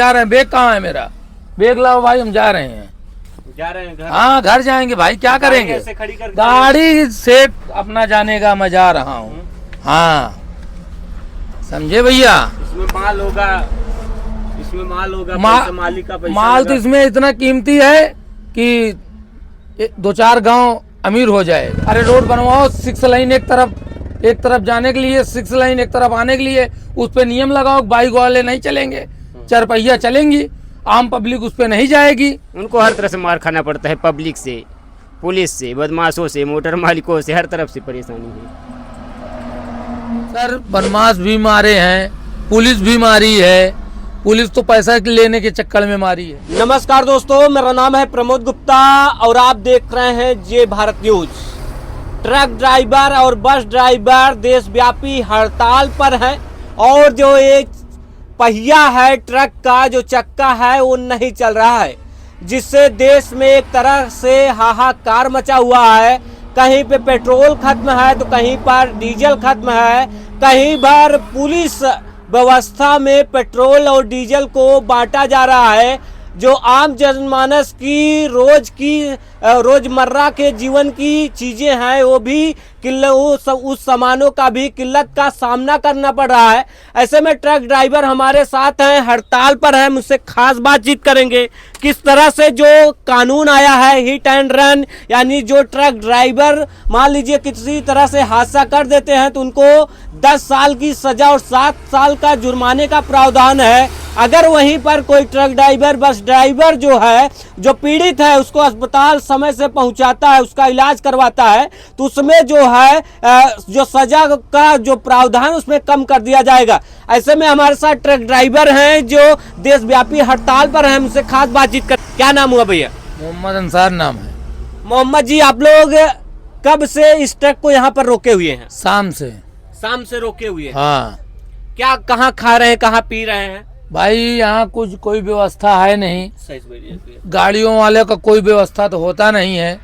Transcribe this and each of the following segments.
जा रहे हैं। बैग कहाँ है मेरा? बैग लाओ भाई, हम जा रहे हैं घर। हाँ घर जाएंगे भाई, क्या करेंगे? ऐसे खड़ी कर गाड़ी सेट अपना जाने का, मैं जा रहा हूँ। हाँ समझे भैया? इसमें माल होगा, इसमें माल होगा, मालिक का पैसा माल तो इसमें इतना कीमती है कि 2-4 गांव अमीर हो जाए। अरे रोड बनवाओ, 6 लाइन एक तरफ जाने के लिए, 6 लाइन एक तरफ आने के लिए, उस पे नियम लगाओ, बाइक वाले नहीं चलेंगे, 4 पहिया चलेंगी, आम पब्लिक उस पे नहीं जाएगी। उनको हर तरह से मार खाना पड़ता है, पब्लिक से, पुलिस से, बदमाशों से, मोटर मालिकों से, हर तरफ से परेशानी है। सर बदमाश भी मारे हैं, पुलिस भी मारी है, पुलिस तो पैसा लेने के चक्कर में मारी है। नमस्कार दोस्तों, मेरा नाम है प्रमोद गुप्ता और आप देख रहे हैं जे भारत न्यूज। ट्रक ड्राइवर और बस ड्राइवर देशव्यापी हड़ताल पर हैं और जो एक पहिया है ट्रक का, जो चक्का है वो नहीं चल रहा है, जिससे देश में एक तरह से हाहाकार मचा हुआ है। कहीं पे पेट्रोल खत्म है तो कहीं पर डीजल खत्म है, कहीं पर पुलिस व्यवस्था में पेट्रोल और डीजल को बांटा जा रहा है। जो आम जनमानस की रोजमर्रा के जीवन की चीजें हैं वो भी उस सामानों का भी किल्लत का सामना करना पड़ रहा है। ऐसे में ट्रक ड्राइवर हमारे साथ हैं, हड़ताल पर हैं, मुझसे खास बातचीत करेंगे किस तरह से जो कानून आया है हिट एंड रन, यानी जो ट्रक ड्राइवर मान लीजिए किसी तरह से हादसा कर देते हैं तो उनको 10 साल की सजा और 7 साल का जुर्माने का प्रावधान है। अगर वहीं पर कोई ट्रक ड्राइवर बस ड्राइवर जो है, जो पीड़ित है, उसको अस्पताल समय से पहुंचाता है, उसका इलाज करवाता है, तो उसमें जो है जो सजा का जो प्रावधान उसमें कम कर दिया जाएगा। ऐसे में हमारे साथ ट्रक ड्राइवर हैं जो देशव्यापी हड़ताल पर हैं, हमसे खास बातचीत कर। क्या नाम हुआ भैया? मोहम्मद अंसार नाम है। मोहम्मद जी, आप लोग कब से इस ट्रक को यहाँ पर रोके हुए हैं? शाम से रोके हुए हैं। हाँ। क्या कहाँ खा रहे हैं, कहाँ पी रहे हैं? भाई यहाँ कुछ कोई व्यवस्था है नहीं, गाड़ियों वाले का कोई व्यवस्था तो होता नहीं है,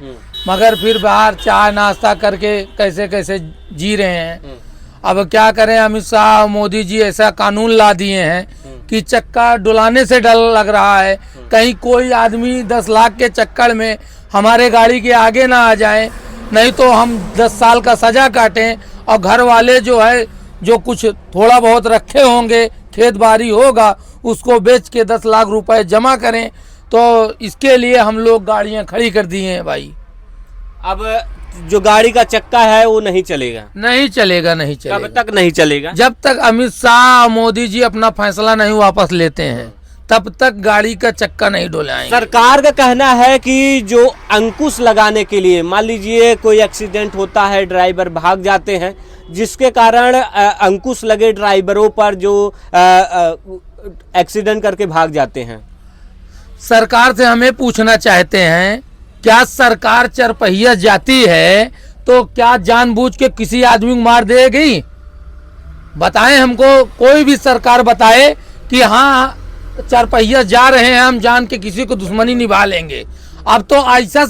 मगर फिर बाहर चाय नाश्ता करके कैसे कैसे जी रहे हैं। अब क्या करें, अमित शाह मोदी जी ऐसा कानून ला दिए हैं कि चक्का डुलाने से डर लग रहा है, कहीं कोई आदमी 10 लाख के चक्कर में हमारे गाड़ी के आगे ना आ जाए, नहीं तो हम 10 साल का सजा काटें और घर वाले जो है जो कुछ थोड़ा बहुत रखे होंगे, खेत बाड़ी होगा, उसको बेच के 10 लाख रुपए जमा करें। तो इसके लिए हम लोग गाड़ियां खड़ी कर दी हैं भाई। अब जो गाड़ी का चक्का है वो नहीं चलेगा? नहीं चलेगा। कब तक नहीं चलेगा? जब तक अमित शाह मोदी जी अपना फैसला नहीं वापस लेते हैं तब तक गाड़ी का चक्का नहीं डोलाएंगे। सरकार का कहना है कि जो अंकुश लगाने के लिए, मान लीजिए कोई एक्सीडेंट होता है, ड्राइवर भाग जाते हैं, जिसके कारण अंकुश लगे ड्राइवरों पर जो एक्सीडेंट करके भाग जाते हैं। सरकार से हमें पूछना चाहते हैं, क्या सरकार 4 पहिया जाती है तो क्या जानबूझ के किसी आदमी को मार देगी? बताएं हमको, कोई भी सरकार बताए कि हाँ 4 पहिया जा रहे हैं, हम जान के किसी को दुश्मनी निभा लेंगे। अब तो ऐसा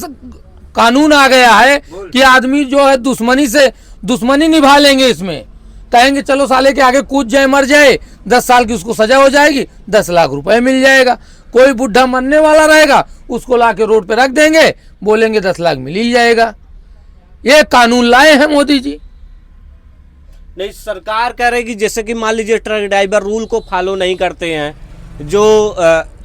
कानून आ गया है कि आदमी जो है दुश्मनी निभा लेंगे। इसमें कहेंगे चलो साले के आगे कूद जाए, मर जाए, 10 साल की उसको सजा हो जाएगी, 10 लाख रुपए मिल जाएगा। कोई बुढ़ा मरने वाला रहेगा, उसको लाके रोड पे रख देंगे, बोलेंगे 10 लाख मिल ही जाएगा। ये कानून लाए हैं मोदी जी। नहीं, सरकार कह रही कि जैसे कि मान लीजिए ट्रक ड्राइवर रूल को फॉलो नहीं करते हैं, जो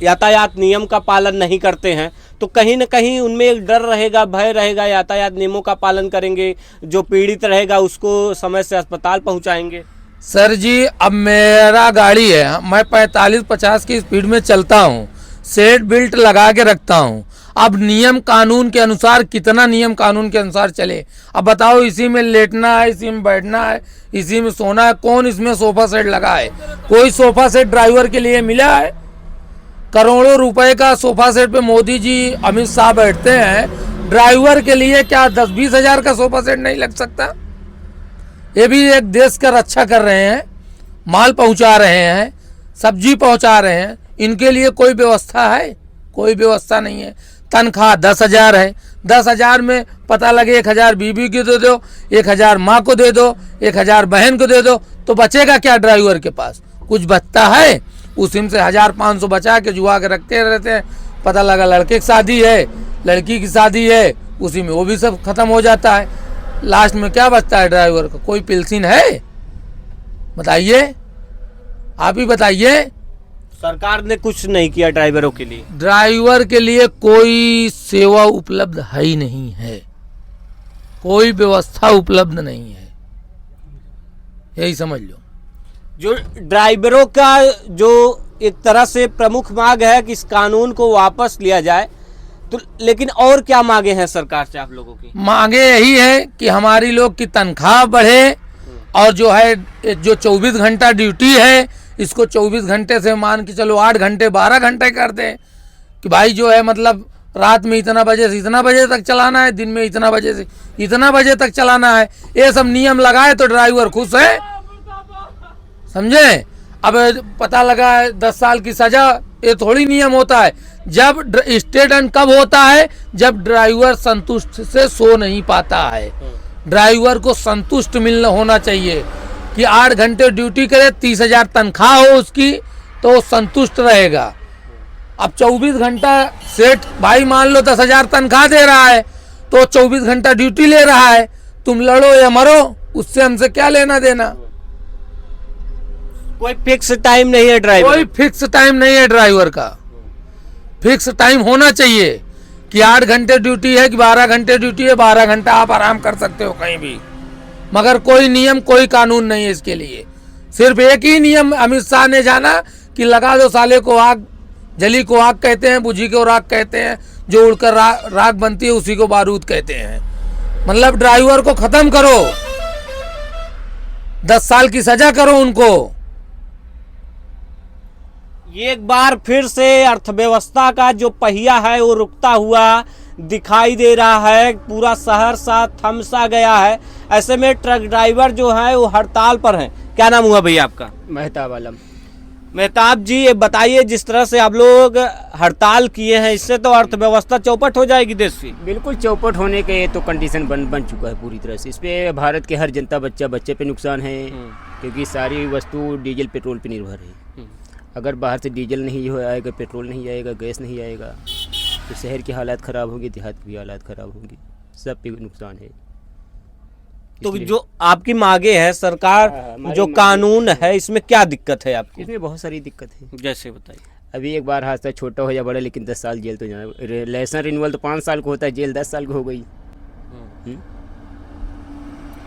यातायात नियम का पालन नहीं करते हैं, तो कहीं ना कहीं उनमें एक डर रहेगा, भय रहेगा, यातायात नियमों का पालन करेंगे, जो पीड़ित रहेगा उसको समय से अस्पताल पहुंचाएंगे। सर जी, अब मेरा गाड़ी है, मैं 45-50 की स्पीड में चलता हूँ, सीट बेल्ट लगा के रखता हूँ। अब नियम कानून के अनुसार, कितना नियम कानून के अनुसार चले? अब बताओ, इसी में लेटना है, इसी में बैठना है, इसी में सोना है, कौन इसमें सोफा सेट लगा है? कोई सोफा सेट ड्राइवर के लिए मिला है? करोड़ों रुपए का सोफा सेट पे मोदी जी अमित शाह बैठते हैं, ड्राइवर के लिए क्या 10-20 हजार का सोफा सेट नहीं लग सकता? ये भी एक देश का रक्षा कर रहे हैं, माल पहुंचा रहे हैं, सब्जी पहुंचा रहे हैं, इनके लिए कोई व्यवस्था है? कोई व्यवस्था नहीं है। तनख्वाह 10,000 है, 10,000 में पता लगे 1,000 बीबी को दे दो, 1,000 माँ को दे दो, 1,000 बहन को दे दो, तो बचेगा क्या ड्राइवर के पास? कुछ बचता है? उसी में से 1500 बचा के जुआ के रखते रहते हैं। पता लगा लड़के की शादी है, लड़की की शादी है, उसी में वो भी सब खत्म हो जाता है। लास्ट में क्या बचता है ड्राइवर का? कोई पेंशन है? बताइए, आप ही बताइए। सरकार ने कुछ नहीं किया ड्राइवरों के लिए। ड्राइवर के लिए कोई सेवा उपलब्ध है ही नहीं है, कोई व्यवस्था उपलब्ध नहीं है, यही समझ लो। जो ड्राइवरों का जो एक तरह से प्रमुख मांग है कि इस कानून को वापस लिया जाए, तो लेकिन और क्या मांगे हैं सरकार से आप लोगों की? मांगे यही है कि हमारी लोग की तनख्वाह बढ़े, और जो है जो 24 घंटा ड्यूटी है इसको 24 घंटे से मान के चलो 8 घंटे 12 घंटे कर दें, कि भाई जो है मतलब रात में इतना बजे से इतना बजे तक चलाना है, दिन में इतना बजे से इतना बजे तक चलाना है। ये सब नियम लगाए तो ड्राइवर खुश है, समझे। अब पता लगा 10 साल की सजा, ये थोड़ी नियम होता है। जब स्टेटमेंट कब होता है? जब ड्राइवर संतुष्ट से सो नहीं पाता है। ड्राइवर को संतुष्ट मिलना होना चाहिए कि 8 घंटे ड्यूटी करे, 30,000 तनख्वाह हो उसकी, तो संतुष्ट रहेगा। अब 24 घंटा सेठ भाई मान लो 10,000 तनख्वाह दे रहा है, तो 24 घंटा ड्यूटी ले रहा है, तुम लड़ो या मरो, उससे हमसे क्या लेना देना। कोई फिक्स टाइम नहीं है ड्राइवर, कोई फिक्स टाइम नहीं है ड्राइवर का। फिक्स टाइम होना चाहिए कि 8 घंटे ड्यूटी है कि 12 घंटे ड्यूटी है, 12 घंटा आप आराम कर सकते हो कहीं भी, मगर कोई नियम कोई कानून नहीं है इसके लिए। सिर्फ एक ही नियम अमित शाह ने जाना कि लगा दो साले को आग, जली को आग कहते हैं, बुझी को राख कहते हैं, जो उड़कर राख बनती है उसी को बारूद कहते हैं। मतलब ड्राइवर को खत्म करो, 10 साल की सजा करो उनको। एक बार फिर से अर्थव्यवस्था का जो पहिया है वो रुकता हुआ दिखाई दे रहा है। पूरा शहर सा थम सा गया है। ऐसे में ट्रक ड्राइवर जो है वो हड़ताल पर हैं। क्या नाम हुआ भैया आपका? मेहताब आलम। मेहताब जी, ये बताइए, जिस तरह से आप लोग हड़ताल किए हैं, इससे तो अर्थव्यवस्था चौपट हो जाएगी देश की। बिल्कुल चौपट होने के तो कंडीशन बन चुका है पूरी तरह से। इस पे भारत के हर जनता बच्चे पे नुकसान है, क्योंकि सारी वस्तु डीजल पेट्रोल पे निर्भर है। अगर बाहर से डीजल नहीं आएगा, पेट्रोल नहीं आएगा, गैस नहीं आएगा, तो शहर की हालात ख़राब होंगी, देहात की भी हालात ख़राब होंगी, सब पे नुकसान है। तो जो आपकी मांगे है सरकार, जो कानून है, इसमें क्या दिक्कत है आपकी? इसमें बहुत सारी दिक्कत है। जैसे बताइए। अभी एक बार हादसा छोटा हो या बड़ा, लेकिन 10 साल जेल तो जाना। लाइसेंस रिन्यूअल तो 5 साल को होता है, जेल 10 साल को हो गई।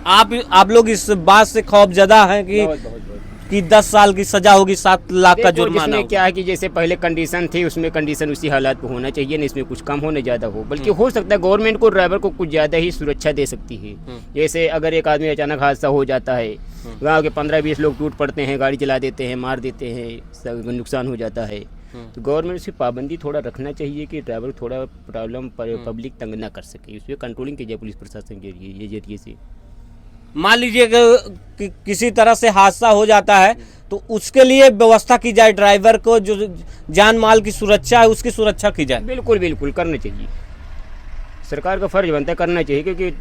आप लोग इस बात से खौफजदा हैं कि 10 साल की सजा होगी, 7 लाख का जुर्माना होगा। क्या है कि जैसे पहले कंडीशन थी, उसमें कंडीशन उसी हालात पे होना चाहिए ना, इसमें कुछ कम हो न ज़्यादा हो। बल्कि हो सकता है गवर्नमेंट को ड्राइवर को कुछ ज़्यादा ही सुरक्षा दे सकती है। जैसे अगर एक आदमी अचानक हादसा हो जाता है, गाँव के 15-20 लोग टूट पड़ते हैं, गाड़ी चला देते हैं, मार देते हैं, नुकसान हो जाता है, तो गवर्नमेंट से पाबंदी थोड़ा रखना चाहिए कि ड्राइवर थोड़ा प्रॉब्लम पब्लिक तंग ना कर सके। उसमें कंट्रोलिंग की जाए पुलिस प्रशासन के जरिए से। मान लीजिए कि किसी तरह से हादसा हो जाता है, तो उसके लिए व्यवस्था की जाए, ड्राइवर को जो जान माल की सुरक्षा है उसकी सुरक्षा की जाए। बिल्कुल बिल्कुल करना चाहिए, सरकार का फर्ज बनता है करना चाहिए, क्योंकि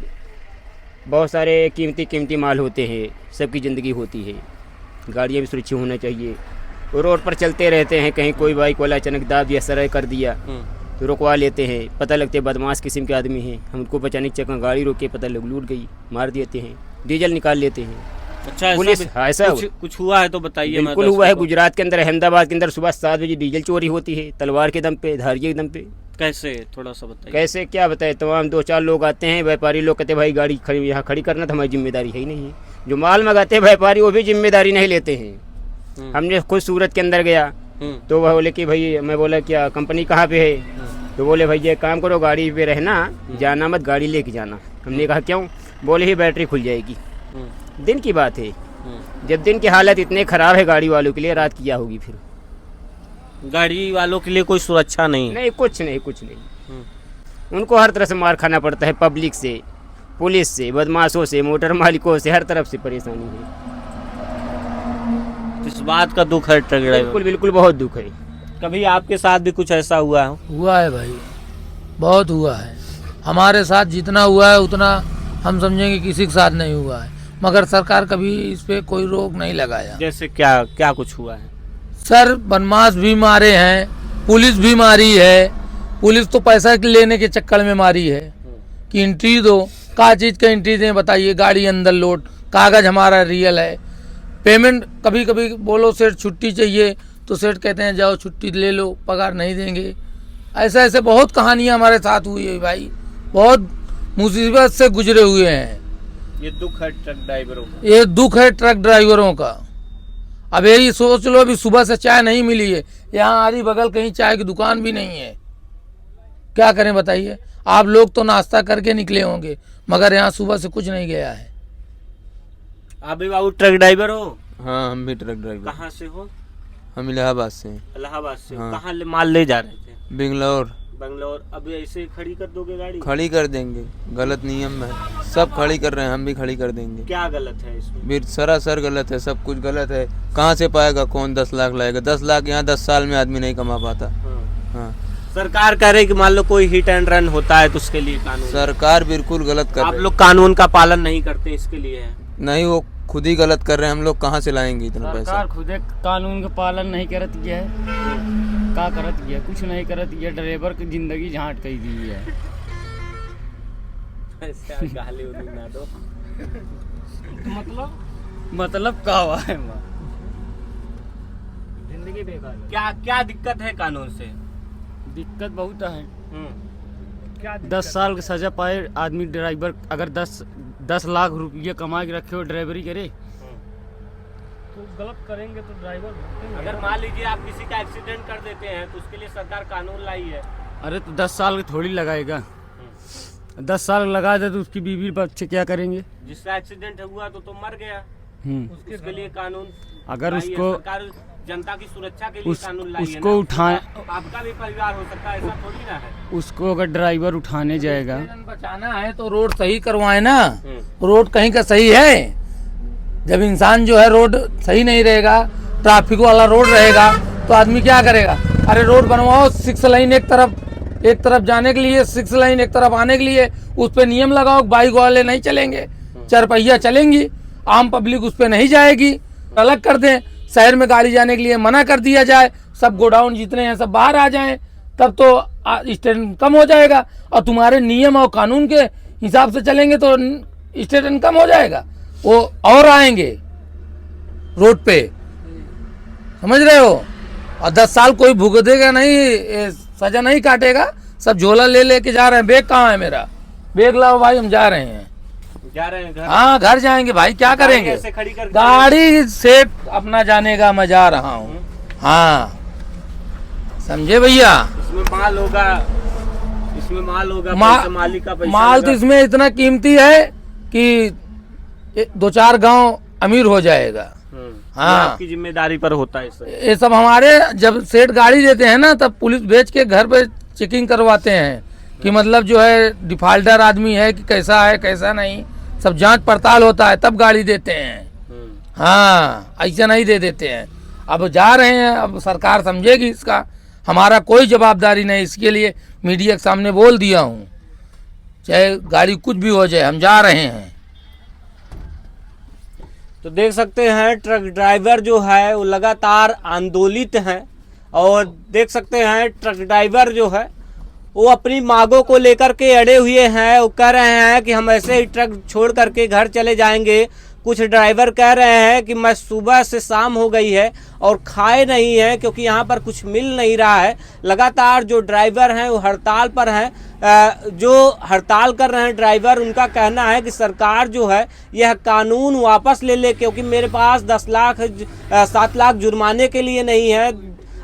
बहुत सारे कीमती माल होते हैं, सबकी ज़िंदगी होती है, गाड़ियाँ भी सुरक्षित होना चाहिए। रोड पर चलते रहते हैं, कहीं कोई बाइक वाला अचानक दाब दिया, सराय कर दिया, तो रुकवा लेते हैं, पता लगते बदमाश किस्म के आदमी हैं, हम उनको बचाने की चक्कर गाड़ी रोके, पता लग लूट गई, मार देते हैं, डीजल निकाल लेते हैं। अच्छा, पुलिस ऐसा कुछ हुआ है तो बताइए। बिल्कुल हुआ है, गुजरात के अंदर, अहमदाबाद के अंदर सुबह 7 बजे डीजल चोरी होती है, तलवार के दम पे, धारिये के दम पे। कैसे, थोड़ा सा बताइए। कैसे क्या बताए, तमाम 2-4 लोग आते हैं, व्यापारी लोग कहते हैं भाई गाड़ी खड़ी यहाँ खड़ी करना, तो हमारी जिम्मेदारी है ही नहीं है। जो माल मंगाते हैं व्यापारी, वो भी जिम्मेदारी नहीं लेते हैं। हमने खुद सूरत के अंदर गया, तो वह बोले कि भाई, मैं बोला क्या कंपनी कहाँ पे है, तो बोले भाई ये काम करो, गाड़ी पे रहना, जाना मत, गाड़ी लेके जाना। हमने कहा क्यों? बोले ही बैटरी खुल जाएगी। दिन की बात है, जब दिन की हालत इतने ख़राब है गाड़ी वालों के लिए, रात की क्या होगी फिर? गाड़ी वालों के लिए कोई सुरक्षा नहीं, कुछ नहीं। उनको हर तरह से मार खाना पड़ता है, पब्लिक से, पुलिस से, बदमाशों से, मोटर मालिकों से, हर तरफ से परेशानी है। इस बात का दुख है ट्रक ड्राइवर? बिल्कुल बहुत दुख है। कभी आपके साथ भी कुछ ऐसा हुआ है? हुआ है भाई, बहुत हुआ है। हमारे साथ जितना हुआ है उतना हम समझेंगे किसी के साथ नहीं हुआ है, मगर सरकार कभी इस पे कोई रोक नहीं लगाया। जैसे क्या कुछ हुआ है? सर बदमाश भी मारे हैं, पुलिस भी मारी है। पुलिस तो पैसा लेने के चक्कर में मारी है कि एंट्री दो। क्या चीज़ का एंट्री दें बताइए? गाड़ी अंदर लोड, कागज़ हमारा रियल है, पेमेंट। कभी कभी बोलो सेठ छुट्टी चाहिए तो सेठ कहते हैं जाओ छुट्टी ले लो, पगार नहीं देंगे। ऐसे ऐसे बहुत कहानियाँ हमारे साथ हुई है भाई, बहुत मुसीबत से गुजरे हुए हैं। ये दुख है ट्रक ड्राइवरों का, ये दुख है ट्रक ड्राइवरों का। अब यही सोच लो, अभी सुबह से चाय नहीं मिली है, यहाँ आरी बगल कहीं चाय की दुकान भी नहीं है। क्या करें बताइए? आप लोग तो नाश्ता करके निकले होंगे, मगर यहाँ सुबह से कुछ नहीं गया है। आप भी बाबू ट्रक ड्राइवर हो? हाँ, हम भी ट्रक ड्राइवर। कहाँ से हो? हम इलाहाबाद से हैं। इलाहाबाद से। हाँ। कहाँ माल ले जा रहे थे? बेंगलोर। बंगलोर। अभी ऐसे खड़ी कर दोगे गाड़ी? खड़ी कर देंगे, गलत नियम है। सब खड़ी कर रहे हैं, हम भी खड़ी कर देंगे। क्या गलत है इसमें? फिर सरासर गलत है, सब कुछ गलत है। कहाँ से पाएगा कौन 10 लाख लाएगा? 10 लाख यहाँ 10 साल में आदमी नहीं कमा पाता। हाँ, सरकार कह रही कि मान लो कोई हिट एंड रन होता है तो उसके लिए कानून। सरकार बिल्कुल गलत कर आप रही है। लोग कानून का पालन नहीं करते, इसके लिए है। नहीं, वो खुद ही गलत कर रहे हैं। हम लोग कहाँ से लाएंगे इतना पैसा? सरकार खुद कानून का पालन नहीं करत है। का करत है? कुछ नहीं करत है। ड्राइवर की जिंदगी झांट कही दी है। गाली उली ना दो। मतलब का हुआ है? जिंदगी बेकार। क्या क्या दिक्कत है कानून से? दिक्कत बहुत है। क्या 10 साल की सजा पाए आदमी ड्राइवर, अगर 10 लाख रुपये कमा के रखे हो ड्राइवरी करे तो गलत करेंगे तो ड्राइवर। अगर मान लीजिए आप किसी का एक्सीडेंट कर देते हैं तो उसके लिए सरकार कानून लाई है। अरे तो 10 साल की थोड़ी लगाएगा। 10 साल लगा दे तो उसकी बीवी बच्चे क्या करेंगे? जिसका एक्सीडेंट हुआ तो मर गया, उसके लिए कानून अगर लाई है। उसको सरकार जनता की सुरक्षा के लिए कानून लाई है उसको ना। उठाए, आपका भी परिवार हो सकता है, ऐसा थोड़ी ना है। उसको अगर ड्राइवर उठाने जाएगा, बचाना है तो रोड सही करवाए ना। रोड कहीं का सही है? जब इंसान जो है रोड सही नहीं रहेगा, ट्रैफिक वाला रोड रहेगा तो आदमी क्या करेगा? अरे रोड बनवाओ 6 लाइन एक तरफ जाने के लिए, 6 लाइन एक तरफ आने के लिए, उस पर नियम लगाओ। बाइक वाले नहीं चलेंगे, 4 पहिया चलेंगी, आम पब्लिक उस पर नहीं जाएगी। अलग कर दें, शहर में गाड़ी जाने के लिए मना कर दिया जाए, सब गोडाउन जितने हैं सब बाहर आ जाएं, तब तो स्टैंड कम हो जाएगा। और तुम्हारे नियम और कानून के हिसाब से चलेंगे तो स्टैंड कम हो जाएगा, वो और आएंगे रोड पे, समझ रहे हो? और 10 साल कोई भुगतेगा नहीं, सजा नहीं काटेगा। सब झोला ले लेके जा रहे हैं। बैग कहाँ है मेरा? बैग लाओ भाई, हम जा रहे हैं। जा रहे हैं घर? हाँ, घर जाएंगे भाई, क्या करेंगे? ऐसे खड़ी कर गाड़ी सेठ अपना जाने का, मैं जा रहा हूँ। हाँ, समझे भैया? इसमें माल होगा, इसमें माल होगा, मालिक का पैसा माल तो इसमें इतना कीमती है कि 2-4 गांव अमीर हो जाएगा। हाँ, आपकी जिम्मेदारी पर होता है सर। ये सब हमारे, जब सेठ गाड़ी देते हैं ना तब पुलिस भेज के घर पे चेकिंग करवाते हैं कि मतलब जो है डिफाल्टर आदमी है कि कैसा है कैसा नहीं, सब जांच पड़ताल होता है तब गाड़ी देते हैं। हाँ, ऐसा नहीं दे देते हैं। अब जा रहे हैं, अब सरकार समझेगी इसका, हमारा कोई जवाबदारी नहीं। इसके लिए मीडिया के सामने बोल दिया हूँ, चाहे गाड़ी कुछ भी हो जाए, हम जा रहे हैं। तो देख सकते हैं ट्रक ड्राइवर जो है वो लगातार आंदोलित हैं, और देख सकते हैं ट्रक ड्राइवर जो है वो अपनी मांगों को लेकर के अड़े हुए हैं। वो कह रहे हैं कि हम ऐसे ही ट्रक छोड़ करके घर चले जाएंगे। कुछ ड्राइवर कह रहे हैं कि मैं सुबह से शाम हो गई है और खाए नहीं है क्योंकि यहाँ पर कुछ मिल नहीं रहा है। लगातार जो ड्राइवर हैं वो हड़ताल पर हैं। जो हड़ताल कर रहे हैं ड्राइवर, उनका कहना है कि सरकार जो है यह कानून वापस ले ले, क्योंकि मेरे पास 7 लाख जुर्माने के लिए नहीं है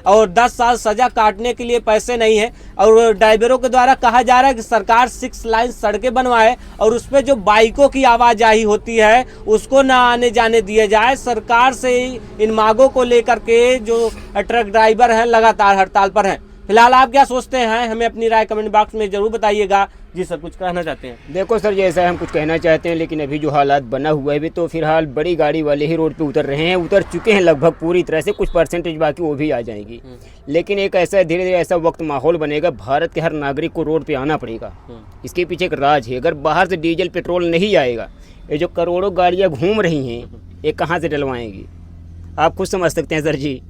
और 10 साल सजा काटने के लिए पैसे नहीं है। और ड्राइवरों के द्वारा कहा जा रहा है कि सरकार 6 लाइन सड़कें बनवाए और उस पर जो बाइकों की आवाजाही होती है उसको ना आने जाने दिया जाए। सरकार से इन मांगों को लेकर के जो ट्रक ड्राइवर हैं लगातार हड़ताल पर हैं। फिलहाल आप क्या सोचते हैं, हमें अपनी राय कमेंट बॉक्स में जरूर बताइएगा। जी सर, कुछ कहना चाहते हैं? देखो सर, जैसा हम कुछ कहना चाहते हैं, लेकिन अभी जो हालात बना हुआ है अभी तो फिलहाल बड़ी गाड़ी वाले ही रोड पे उतर रहे हैं, उतर चुके हैं लगभग पूरी तरह से। कुछ परसेंटेज बाकी वो भी आ जाएंगी, लेकिन एक ऐसा धीरे धीरे ऐसा वक्त माहौल बनेगा, भारत के हर नागरिक को रोड पे आना पड़ेगा। इसके पीछे एक राज है। अगर बाहर से डीजल पेट्रोल नहीं आएगा, ये जो करोड़ों गाड़ियाँ घूम रही हैं ये कहाँ से डलवाएंगी? आप खुद समझ सकते हैं सर जी।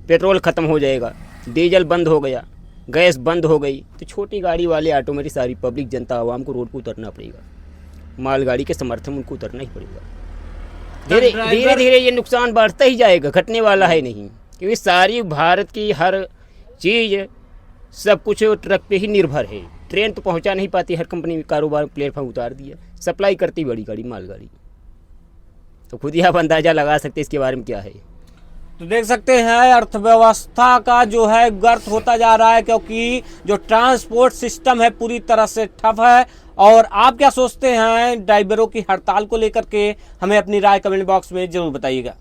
पेट्रोल ख़त्म हो जाएगा, डीजल बंद हो गया, गैस बंद हो गई, तो छोटी गाड़ी वाले ऑटोमेटिक सारी पब्लिक जनता आवाम को रोड पर उतरना पड़ेगा। मालगाड़ी के समर्थन में उनको उतरना ही पड़ेगा। धीरे धीरे धीरे ये नुकसान बढ़ता ही जाएगा, घटने वाला है नहीं, क्योंकि सारी भारत की हर चीज़ सब कुछ ट्रक पे ही निर्भर है। ट्रेन तो पहुंचा नहीं पाती, हर कंपनी कारोबार प्लेटफॉर्म उतार दिया, सप्लाई करती बड़ी गाड़ी मालगाड़ी। तो खुद ही आप अंदाज़ा लगा सकते इसके बारे में क्या है। तो देख सकते हैं अर्थव्यवस्था का जो है गर्त होता जा रहा है, क्योंकि जो ट्रांसपोर्ट सिस्टम है पूरी तरह से ठप है। और आप क्या सोचते हैं ड्राइवरों की हड़ताल को लेकर के, हमें अपनी राय कमेंट बॉक्स में जरूर बताइएगा।